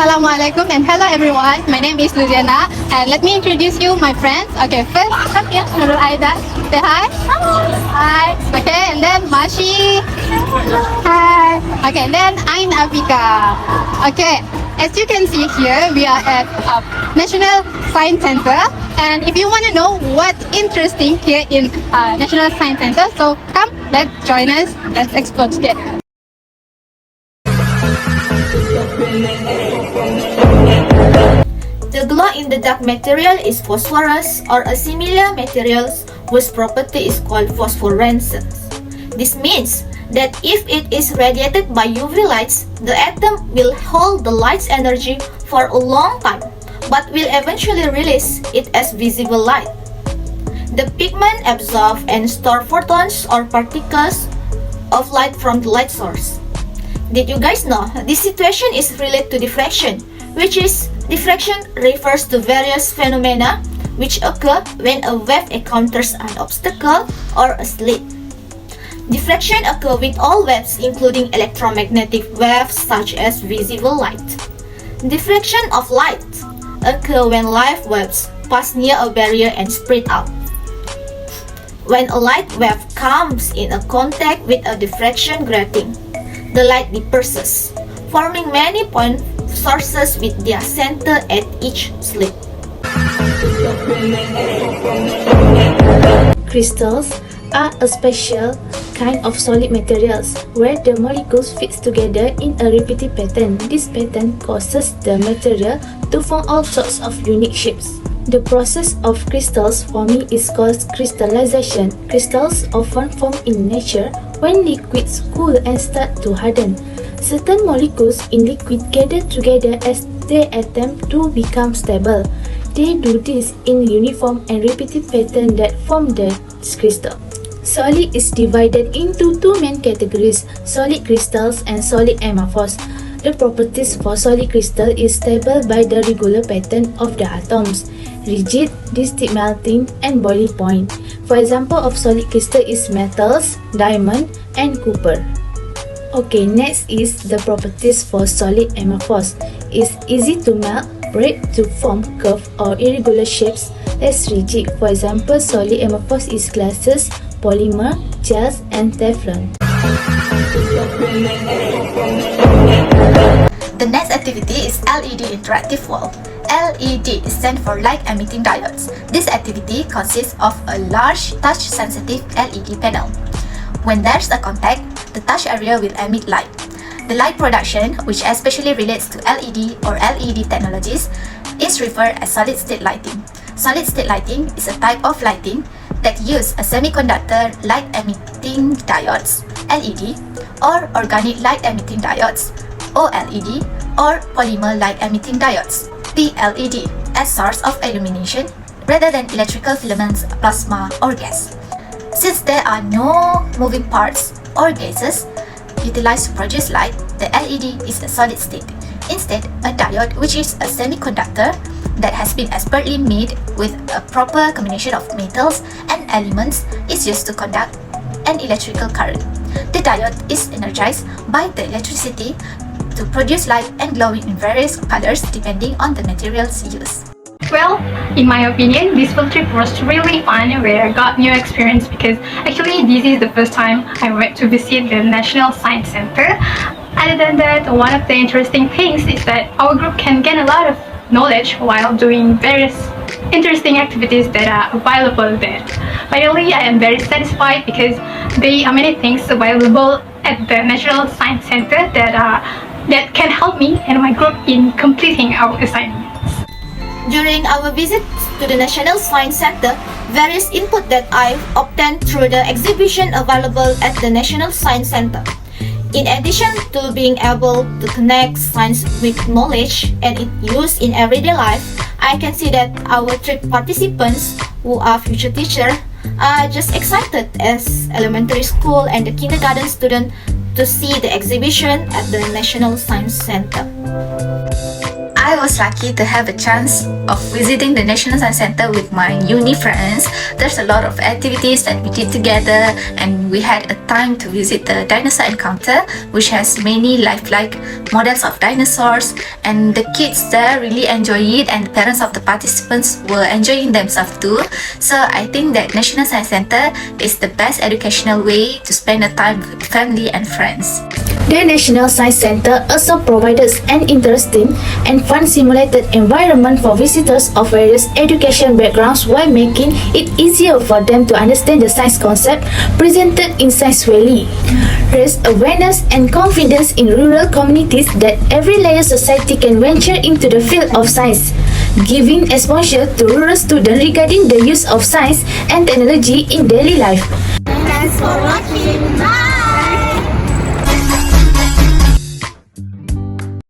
Assalamualaikum and hello everyone. My name is Luciana and let me introduce you my friends. Okay, first come here, Nurul Aida. Say hi. Hi. Okay, and then Mashi. Hi. Okay, and then Ain Abika. Okay, as you can see here, we are at National Science Center. And if you want to know what's interesting here in National Science Center, so come, let's join us. Let's explore together. The glow-in-the-dark material is phosphorus or a similar material whose property is called phosphorescence. This means that if it is radiated by UV lights, the atom will hold the light's energy for a long time, but will eventually release it as visible light. The pigment absorbs and stores photons or particles of light from the light source. Did you guys know this situation is related to diffraction, which is diffraction refers to various phenomena which occur when a wave encounters an obstacle or a slit. Diffraction occurs with all waves including electromagnetic waves such as visible light. Diffraction of light occurs when light waves pass near a barrier and spread out. When a light wave comes in a contact with a diffraction grating, the light disperses, forming many point sources with their center at each slit. Crystals are a special kind of solid materials where the molecules fit together in a repeated pattern. This pattern causes the material to form all sorts of unique shapes. The process of crystals forming is called crystallization. Crystals often form in nature when liquids cool and start to harden. Certain molecules in liquid gather together as they attempt to become stable. They do this in uniform and repeated pattern that form the crystal. Solid is divided into two main categories, solid crystals and solid amorphous. The properties for solid crystal is stable by the regular pattern of the atoms, rigid, distinct melting, and boiling point. For example of solid crystal is metals, diamond, and copper. Okay, next is the properties for solid amorphous. It's easy to melt, break to form curved or irregular shapes. Less rigid. For example, solid amorphous is glasses, polymer, gels, and Teflon. The next activity is LED interactive wall. LED stands for light emitting diodes. This activity consists of a large touch-sensitive LED panel. When there's a contact, the touch area will emit light. The light production, which especially relates to LED or LED technologies, is referred as solid-state lighting. Solid-state lighting is a type of lighting that uses a semiconductor light emitting diodes, LED, or organic light emitting diodes, OLED, or polymer light emitting diodes, PLED, as source of illumination rather than electrical filaments, plasma, or gas. Since there are no moving parts or gases utilized to produce light, the LED is a solid state. Instead, a diode, which is a semiconductor that has been expertly made with a proper combination of metals and elements, is used to conduct an electrical current. The diode is energized by the electricity to produce light and glowing in various colors depending on the materials used. Well, in my opinion, this field trip was really fun where I got new experience because actually this is the first time I went to visit the National Science Center. Other than that, one of the interesting things is that our group can gain a lot of knowledge while doing various interesting activities that are available there. Finally, I am very satisfied because there are many things available at the National Science Center that can help me and my group in completing our assignments. During our visit to the National Science Center, various input that I obtained through the exhibition available at the National Science Center. In addition to being able to connect science with knowledge and its use in everyday life, I can see that our trip participants, who are future teachers, are just excited as elementary school and the kindergarten students to see the exhibition at the National Science Center. I was lucky to have a chance of visiting the National Science Center with my uni friends. There's a lot of activities that we did together, and we had a time to visit the dinosaur encounter, which has many lifelike models of dinosaurs, and the kids there really enjoy it, and the parents of the participants were enjoying themselves too. So I think that National Science Center is the best educational way to spend a time with family and friends. The National Science Center also provides an interesting and fun simulated environment for visitors of various education backgrounds while making it easier for them to understand the science concept presented in Science Valley. Raise awareness and confidence in rural communities that every layer society can venture into the field of science, giving exposure to rural students regarding the use of science and technology in daily life. Thanks for watching. Bye.